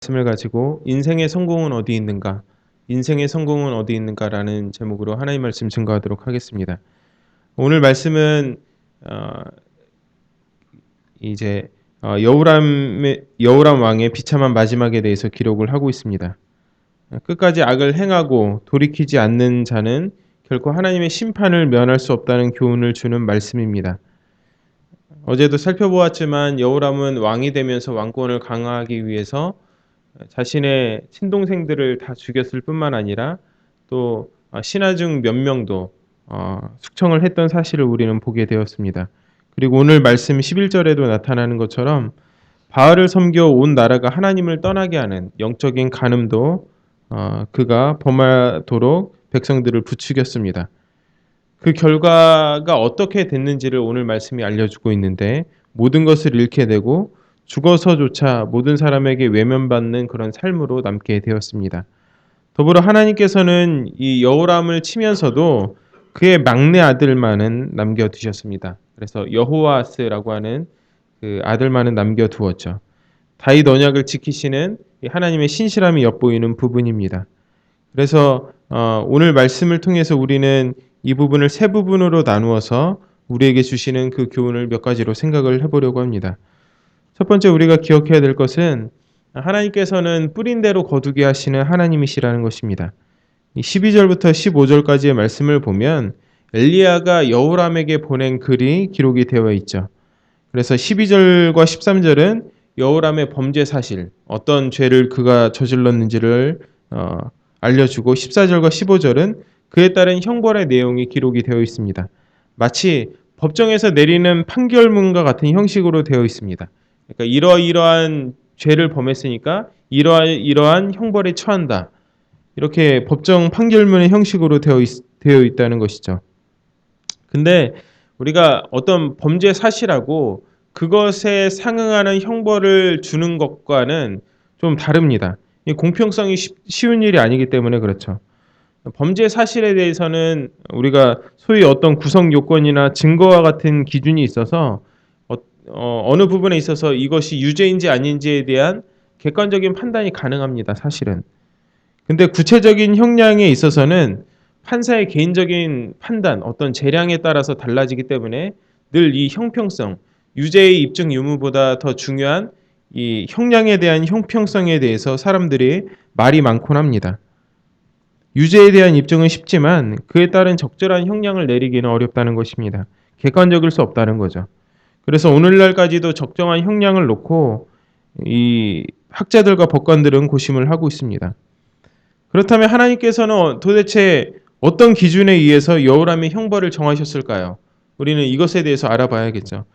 말씀을 가지고 인생의 성공은 어디 있는가? 인생의 성공은 어디 있는가라는 제목으로 하나님 말씀 증거하도록 하겠습니다. 오늘 말씀은 어, 이제 여호람 왕의 비참한 마지막에 대해서 기록을 하고 있습니다. 끝까지 악을 행하고 돌이키지 않는 자는 결코 하나님의 심판을 면할 수 없다는 교훈을 주는 말씀입니다. 어제도 살펴보았지만 여호람은 왕이 되면서 왕권을 강화하기 위해서 자신의 친동생들을 다 죽였을 뿐만 아니라 또 신하 중 몇 명도 숙청을 했던 사실을 우리는 보게 되었습니다. 그리고 오늘 말씀 11절에도 나타나는 것처럼 바알을 섬겨 온 나라가 하나님을 떠나게 하는 영적인 간음도 그가 범하도록 백성들을 부추겼습니다. 그 결과가 어떻게 됐는지를 오늘 말씀이 알려주고 있는데 모든 것을 잃게 되고 죽어서조차 모든 사람에게 외면받는 그런 삶으로 남게 되었습니다. 더불어 하나님께서는 이 여호람을 치면서도 그의 막내 아들만은 남겨두셨습니다. 그래서 여호아스라고 하는 그 아들만은 남겨두었죠. 다윗 언약을 지키시는 하나님의 신실함이 엿보이는 부분입니다. 그래서 오늘 말씀을 통해서 우리는 이 부분을 세 부분으로 나누어서 우리에게 주시는 그 교훈을 몇 가지로 생각을 해보려고 합니다. 첫 번째 우리가 기억해야 될 것은 하나님께서는 뿌린 대로 거두게 하시는 하나님이시라는 것입니다. 12절부터 15절까지의 말씀을 보면 엘리야가 여호람에게 보낸 글이 기록이 되어 있죠. 그래서 12절과 13절은 여호람의 범죄 사실, 어떤 죄를 그가 저질렀는지를 알려주고 14절과 15절은 그에 따른 형벌의 내용이 기록이 되어 있습니다. 마치 법정에서 내리는 판결문과 같은 형식으로 되어 있습니다. 그러니까 이러이러한 죄를 범했으니까 이러한 형벌에 처한다. 이렇게 법정 판결문의 형식으로 되어 있다는 것이죠. 근데 우리가 어떤 범죄 사실하고 그것에 상응하는 형벌을 주는 것과는 좀 다릅니다. 이 공평성이 쉬운 일이 아니기 때문에 그렇죠. 범죄 사실에 대해서는 우리가 소위 어떤 구성 요건이나 증거와 같은 기준이 있어서 어느 부분에 있어서 이것이 유죄인지 아닌지에 대한 객관적인 판단이 가능합니다. 사실은. 근데 구체적인 형량에 있어서는 판사의 개인적인 판단, 어떤 재량에 따라서 달라지기 때문에 늘 이 형평성, 유죄의 입증 유무보다 더 중요한 이 형량에 대한 형평성에 대해서 사람들이 말이 많곤 합니다. 유죄에 대한 입증은 쉽지만 그에 따른 적절한 형량을 내리기는 어렵다는 것입니다. 객관적일 수 없다는 거죠. 그래서 오늘날까지도 적정한 형량을 놓고 이 학자들과 법관들은 고심을 하고 있습니다. 그렇다면 하나님께서는 도대체 어떤 기준에 의해서 여호람의 형벌을 정하셨을까요? 우리는 이것에 대해서 알아봐야겠죠.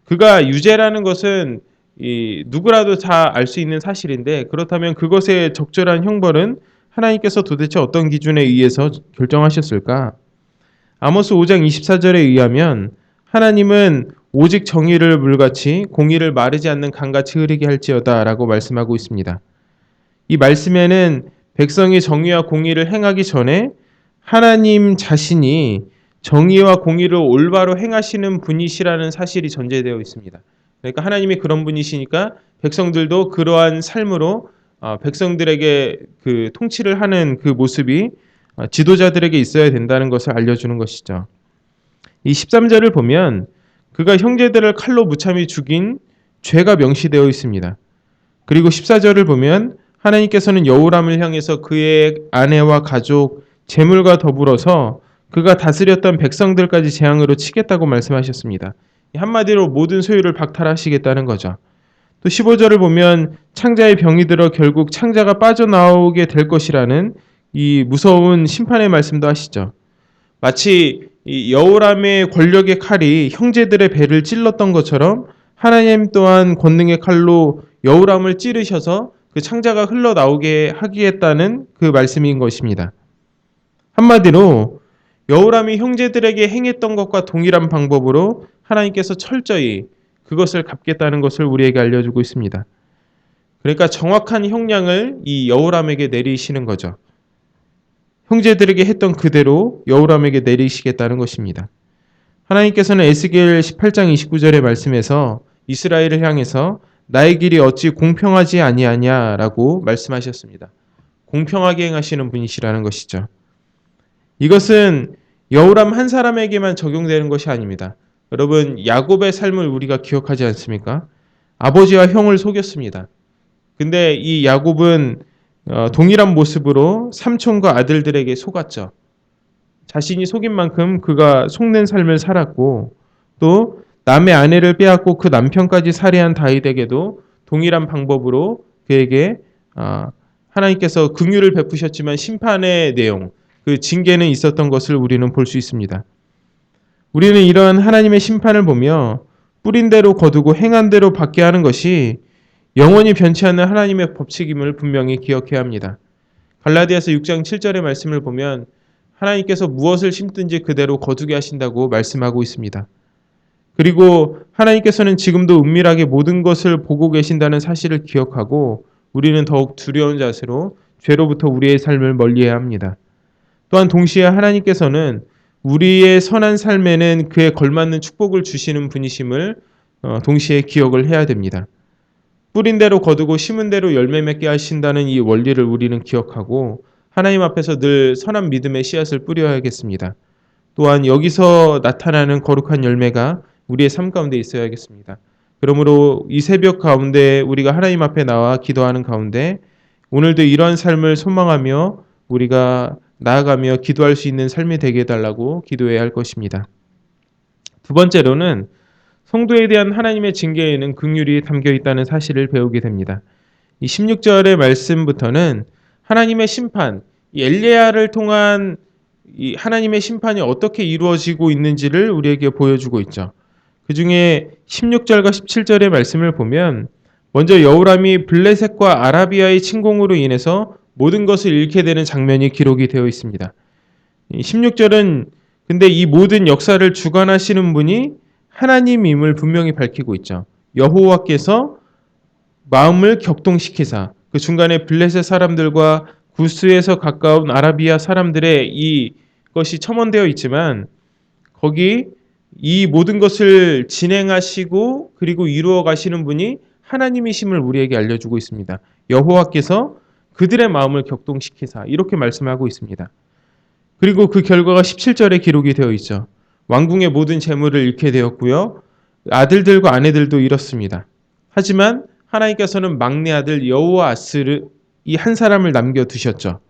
그가 유죄라는 것은 누구라도 다 알 수 있는 사실인데 그렇다면 그것의 적절한 형벌은 하나님께서 도대체 어떤 기준에 의해서 결정하셨을까? 아모스 5장 24절에 의하면 하나님은 오직 정의를 물같이 공의를 마르지 않는 강같이 흐르게 할지어다라고 말씀하고 있습니다. 이 말씀에는 백성이 정의와 공의를 행하기 전에 하나님 자신이 정의와 공의를 올바로 행하시는 분이시라는 사실이 전제되어 있습니다. 그러니까 하나님이 그런 분이시니까 백성들도 그러한 삶으로 백성들에게 그 통치를 하는 그 모습이 지도자들에게 있어야 된다는 것을 알려주는 것이죠. 이 13절을 보면 그가 형제들을 칼로 무참히 죽인 죄가 명시되어 있습니다. 그리고 14절을 보면 하나님께서는 여호람을 향해서 그의 아내와 가족, 재물과 더불어서 그가 다스렸던 백성들까지 재앙으로 치겠다고 말씀하셨습니다. 한마디로 모든 소유를 박탈하시겠다는 거죠. 또 15절을 보면 창자의 병이 들어 결국 창자가 빠져나오게 될 것이라는 이 무서운 심판의 말씀도 하시죠. 마치 이 여호람의 권력의 칼이 형제들의 배를 찔렀던 것처럼 하나님 또한 권능의 칼로 여호람을 찌르셔서 그 창자가 흘러나오게 하겠다는 그 말씀인 것입니다. 한마디로 여호람이 형제들에게 행했던 것과 동일한 방법으로 하나님께서 철저히 그것을 갚겠다는 것을 우리에게 알려주고 있습니다. 그러니까 정확한 형량을 이 여호람에게 내리시는 거죠. 형제들에게 했던 그대로 여호람에게 내리시겠다는 것입니다. 하나님께서는 에스겔 18장 29절의 말씀에서 이스라엘을 향해서 나의 길이 어찌 공평하지 아니하냐라고 말씀하셨습니다. 공평하게 행하시는 분이시라는 것이죠. 이것은 여호람 한 사람에게만 적용되는 것이 아닙니다. 여러분, 야곱의 삶을 우리가 기억하지 않습니까? 아버지와 형을 속였습니다. 근데 이 야곱은 동일한 모습으로 삼촌과 아들들에게 속았죠. 자신이 속인 만큼 그가 속는 삶을 살았고, 또 남의 아내를 빼앗고 그 남편까지 살해한 다윗에게도 동일한 방법으로 그에게 하나님께서 긍휼을 베푸셨지만 심판의 내용, 그 징계는 있었던 것을 우리는 볼 수 있습니다. 우리는 이러한 하나님의 심판을 보며 뿌린 대로 거두고 행한 대로 받게 하는 것이 영원히 변치 않는 하나님의 법칙임을 분명히 기억해야 합니다. 갈라디아서 6장 7절의 말씀을 보면 하나님께서 무엇을 심든지 그대로 거두게 하신다고 말씀하고 있습니다. 그리고 하나님께서는 지금도 은밀하게 모든 것을 보고 계신다는 사실을 기억하고 우리는 더욱 두려운 자세로 죄로부터 우리의 삶을 멀리해야 합니다. 또한 동시에 하나님께서는 우리의 선한 삶에는 그에 걸맞는 축복을 주시는 분이심을 동시에 기억을 해야 됩니다. 뿌린 대로 거두고 심은 대로 열매 맺게 하신다는 이 원리를 우리는 기억하고 하나님 앞에서 늘 선한 믿음의 씨앗을 뿌려야겠습니다. 또한 여기서 나타나는 거룩한 열매가 우리의 삶 가운데 있어야겠습니다. 그러므로 이 새벽 가운데 우리가 하나님 앞에 나와 기도하는 가운데 오늘도 이러한 삶을 소망하며 우리가 나아가며 기도할 수 있는 삶이 되게 해달라고 기도해야 할 것입니다. 두 번째로는 성도에 대한 하나님의 징계에는 긍휼이 담겨 있다는 사실을 배우게 됩니다. 이 16절의 말씀부터는 하나님의 심판, 이 엘리야를 통한 이 하나님의 심판이 어떻게 이루어지고 있는지를 우리에게 보여주고 있죠. 그 중에 16절과 17절의 말씀을 보면 먼저 여호람이 블레셋과 아라비아의 침공으로 인해서 모든 것을 잃게 되는 장면이 기록이 되어 있습니다. 16절은 근데 이 모든 역사를 주관하시는 분이 하나님임을 분명히 밝히고 있죠. 여호와께서 마음을 격동시키사 그 중간에 블레셋 사람들과 구스에서 가까운 아라비아 사람들의 이것이 첨언되어 있지만 거기 이 모든 것을 진행하시고 그리고 이루어 가시는 분이 하나님이심을 우리에게 알려주고 있습니다. 여호와께서 그들의 마음을 격동시키사 이렇게 말씀하고 있습니다. 그리고 그 결과가 17절에 기록이 되어 있죠. 왕궁의 모든 재물을 잃게 되었고요. 아들들과 아내들도 잃었습니다. 하지만 하나님께서는 막내 아들 여호아스를 이 한 사람을 남겨두셨죠.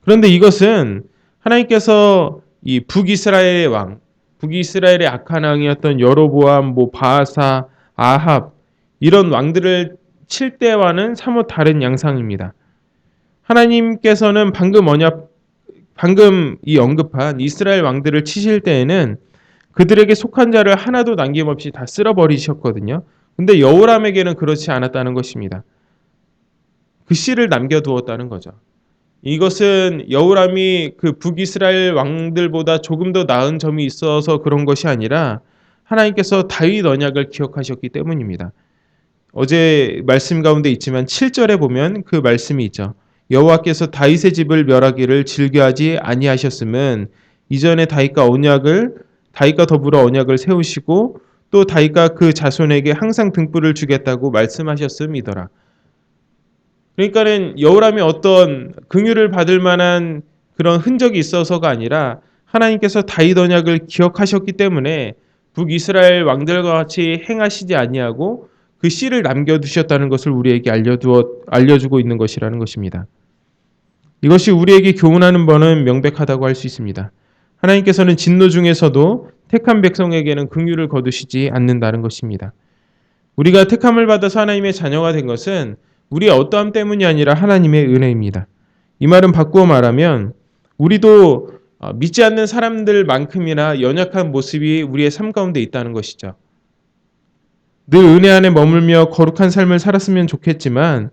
그런데 이것은 하나님께서 이 북이스라엘의 왕, 북이스라엘의 악한 왕이었던 여로보암, 바아사, 아합 이런 왕들을 칠 때와는 사뭇 다른 양상입니다. 하나님께서는 방금 이 언급한 이스라엘 왕들을 치실 때에는 그들에게 속한 자를 하나도 남김없이 다 쓸어버리셨거든요. 근데 여호람에게는 그렇지 않았다는 것입니다. 그 씨를 남겨두었다는 거죠. 이것은 여호람이 그 북이스라엘 왕들보다 조금 더 나은 점이 있어서 그런 것이 아니라 하나님께서 다윗 언약을 기억하셨기 때문입니다. 어제 말씀 가운데 있지만 7절에 보면 그 말씀이 있죠. 여호와께서 다윗의 집을 멸하기를 즐겨하지 아니하셨음은 이전에 다윗과 더불어 언약을 세우시고 또 다윗과 그 자손에게 항상 등불을 주겠다고 말씀하셨음이더라. 그러니까는 여호람이 어떤 긍휼을 받을 만한 그런 흔적이 있어서가 아니라 하나님께서 다윗 언약을 기억하셨기 때문에 북이스라엘 왕들과 같이 행하시지 아니하고 그 씨를 남겨두셨다는 것을 우리에게 알려주고 있는 것이라는 것입니다. 이것이 우리에게 교훈하는 바는 명백하다고 할 수 있습니다. 하나님께서는 진노 중에서도 택한 백성에게는 긍휼을 거두시지 않는다는 것입니다. 우리가 택함을 받아서 하나님의 자녀가 된 것은 우리의 어떠함 때문이 아니라 하나님의 은혜입니다. 이 말은 바꾸어 말하면 우리도 믿지 않는 사람들만큼이나 연약한 모습이 우리의 삶 가운데 있다는 것이죠. 늘 은혜 안에 머물며 거룩한 삶을 살았으면 좋겠지만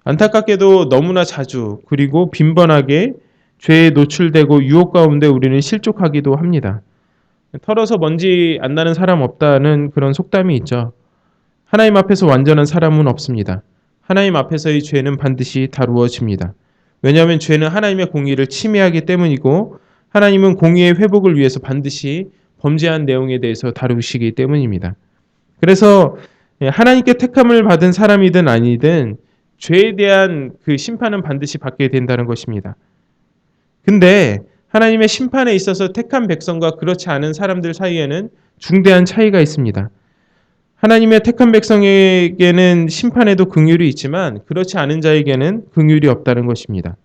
안타깝게도 너무나 자주 그리고 빈번하게 죄에 노출되고 유혹 가운데 우리는 실족하기도 합니다. 털어서 먼지 안 나는 사람 없다는 그런 속담이 있죠. 하나님 앞에서 완전한 사람은 없습니다. 하나님 앞에서의 죄는 반드시 다루어집니다. 왜냐하면 죄는 하나님의 공의를 침해하기 때문이고 하나님은 공의의 회복을 위해서 반드시 범죄한 내용에 대해서 다루시기 때문입니다. 그래서 하나님께 택함을 받은 사람이든 아니든 죄에 대한 그 심판은 반드시 받게 된다는 것입니다. 근데 하나님의 심판에 있어서 택한 백성과 그렇지 않은 사람들 사이에는 중대한 차이가 있습니다. 하나님의 택한 백성에게는 심판에도 긍휼이 있지만 그렇지 않은 자에게는 긍휼이 없다는 것입니다.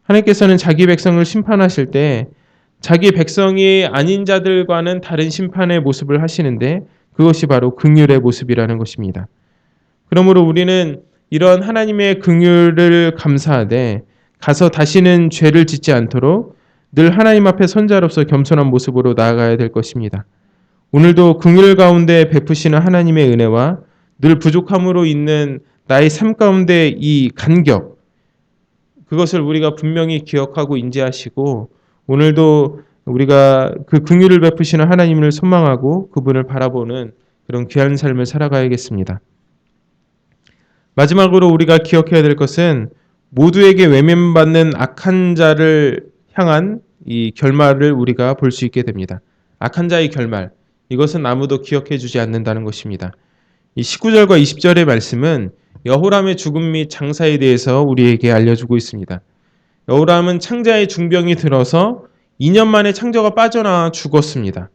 하나님께서는 자기 백성을 심판하실 때 자기 백성이 아닌 자들과는 다른 심판의 모습을 하시는데 그것이 바로 긍휼의 모습이라는 것입니다. 그러므로 우리는 이런 하나님의 긍휼을 감사하되 가서 다시는 죄를 짓지 않도록 늘 하나님 앞에 선자로서 겸손한 모습으로 나아가야 될 것입니다. 오늘도 긍휼 가운데 베푸시는 하나님의 은혜와 늘 부족함으로 있는 나의 삶 가운데 이 간격, 그것을 우리가 분명히 기억하고 인지하시고 오늘도 우리가 그 긍휼을 베푸시는 하나님을 소망하고 그분을 바라보는 그런 귀한 삶을 살아가야겠습니다. 마지막으로 우리가 기억해야 될 것은 모두에게 외면받는 악한 자를 향한 이 결말을 우리가 볼 수 있게 됩니다. 악한 자의 결말, 이것은 아무도 기억해 주지 않는다는 것입니다. 이 19절과 20절의 말씀은 여호람의 죽음 및 장사에 대해서 우리에게 알려주고 있습니다. 여호람은 창자의 중병이 들어서 2년 만에 창자가 빠져나와 죽었습니다.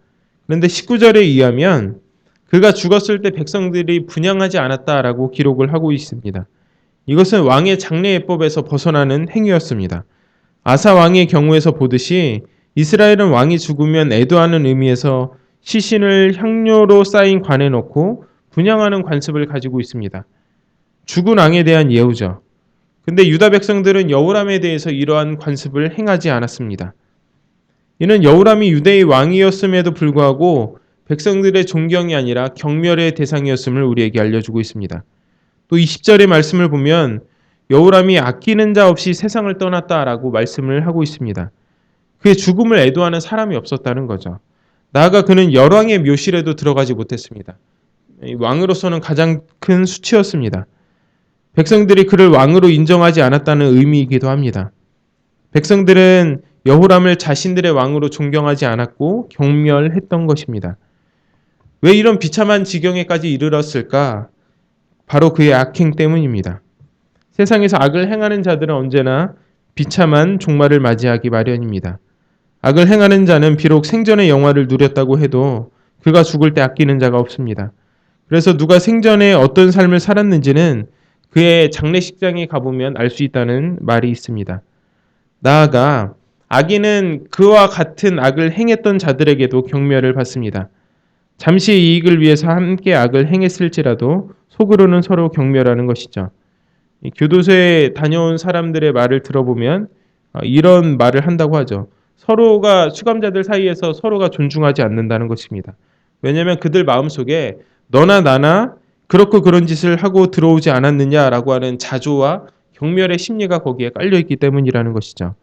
그런데 19절에 의하면 그가 죽었을 때 백성들이 분향하지 않았다라고 기록을 하고 있습니다. 이것은 왕의 장례예법에서 벗어나는 행위였습니다. 아사 왕의 경우에서 보듯이 이스라엘은 왕이 죽으면 애도하는 의미에서 시신을 향료로 쌓인 관에 넣고 분향하는 관습을 가지고 있습니다. 죽은 왕에 대한 예우죠. 근데 유다 백성들은 여호람에 대해서 이러한 관습을 행하지 않았습니다. 이는 여호람이 유대의 왕이었음에도 불구하고 백성들의 존경이 아니라 경멸의 대상이었음을 우리에게 알려주고 있습니다. 또 20절의 말씀을 보면 여호람이 아끼는 자 없이 세상을 떠났다라고 말씀을 하고 있습니다. 그의 죽음을 애도하는 사람이 없었다는 거죠. 나아가 그는 열왕의 묘실에도 들어가지 못했습니다. 왕으로서는 가장 큰 수치였습니다. 백성들이 그를 왕으로 인정하지 않았다는 의미이기도 합니다. 백성들은 여호람을 자신들의 왕으로 존경하지 않았고 경멸했던 것입니다. 왜 이런 비참한 지경에까지 이르렀을까? 바로 그의 악행 때문입니다. 세상에서 악을 행하는 자들은 언제나 비참한 종말을 맞이하기 마련입니다. 악을 행하는 자는 비록 생전의 영화를 누렸다고 해도 그가 죽을 때 아끼는 자가 없습니다. 그래서 누가 생전에 어떤 삶을 살았는지는 그의 장례식장에 가보면 알 수 있다는 말이 있습니다. 나아가 악인은 그와 같은 악을 행했던 자들에게도 경멸을 받습니다. 잠시 이익을 위해서 함께 악을 행했을지라도 속으로는 서로 경멸하는 것이죠. 교도소에 다녀온 사람들의 말을 들어보면 이런 말을 한다고 하죠. 서로가 수감자들 사이에서 서로가 존중하지 않는다는 것입니다. 왜냐하면 그들 마음속에 너나 나나 그렇고 그런 짓을 하고 들어오지 않았느냐라고 하는 자조와 경멸의 심리가 거기에 깔려있기 때문이라는 것이죠.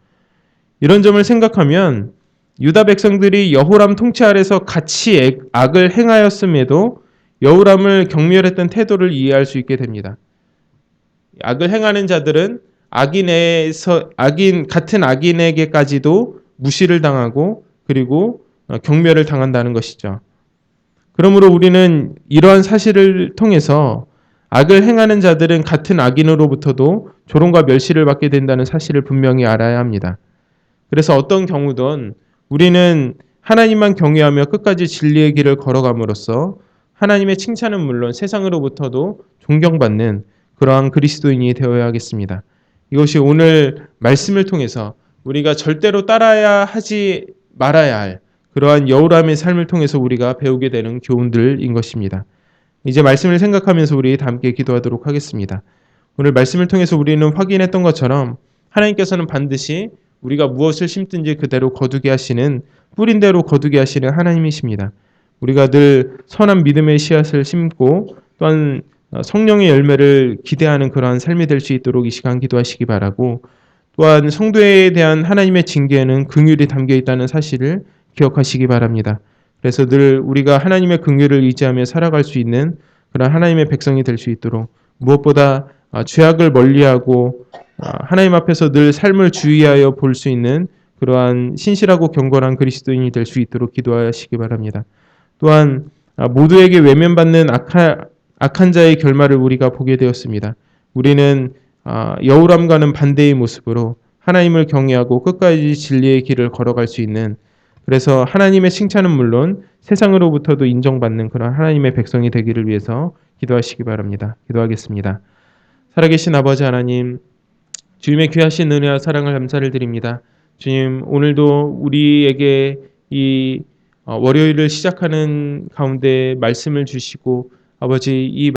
이런 점을 생각하면 유다 백성들이 여호람 통치 아래서 같이 악을 행하였음에도 여호람을 경멸했던 태도를 이해할 수 있게 됩니다. 악을 행하는 자들은 같은 악인에게까지도 무시를 당하고 그리고 경멸을 당한다는 것이죠. 그러므로 우리는 이러한 사실을 통해서 악을 행하는 자들은 같은 악인으로부터도 조롱과 멸시를 받게 된다는 사실을 분명히 알아야 합니다. 그래서 어떤 경우든 우리는 하나님만 경외하며 끝까지 진리의 길을 걸어감으로써 하나님의 칭찬은 물론 세상으로부터도 존경받는 그러한 그리스도인이 되어야 하겠습니다. 이것이 오늘 말씀을 통해서 우리가 절대로 따라야 하지 말아야 할 그러한 여호람의 삶을 통해서 우리가 배우게 되는 교훈들인 것입니다. 이제 말씀을 생각하면서 우리 함께 기도하도록 하겠습니다. 오늘 말씀을 통해서 우리는 확인했던 것처럼 하나님께서는 반드시 우리가 무엇을 심든지 그대로 거두게 하시는 뿌린 대로 거두게 하시는 하나님이십니다. 우리가 늘 선한 믿음의 씨앗을 심고 또한 성령의 열매를 기대하는 그러한 삶이 될 수 있도록 이 시간 기도하시기 바라고 또한 성도에 대한 하나님의 징계에는 긍휼이 담겨 있다는 사실을 기억하시기 바랍니다. 그래서 늘 우리가 하나님의 긍휼을 의지하며 살아갈 수 있는 그런 하나님의 백성이 될 수 있도록 무엇보다 죄악을 멀리하고 하나님 앞에서 늘 삶을 주의하여 볼 수 있는 그러한 신실하고 경건한 그리스도인이 될 수 있도록 기도하시기 바랍니다. 또한 모두에게 외면받는 악한 자의 결말을 우리가 보게 되었습니다. 우리는 여우람과는 반대의 모습으로 하나님을 경외하고 끝까지 진리의 길을 걸어갈 수 있는, 그래서 하나님의 칭찬은 물론 세상으로부터도 인정받는 그런 하나님의 백성이 되기를 위해서 기도하시기 바랍니다. 기도하겠습니다. 살아계신 아버지 하나님, 주님의 귀하신 은혜와 사랑을 감사를 드립니다. 주님, 오늘도 우리에게 이 월요일을 시작하는 가운데 말씀을 주시고, 아버지 이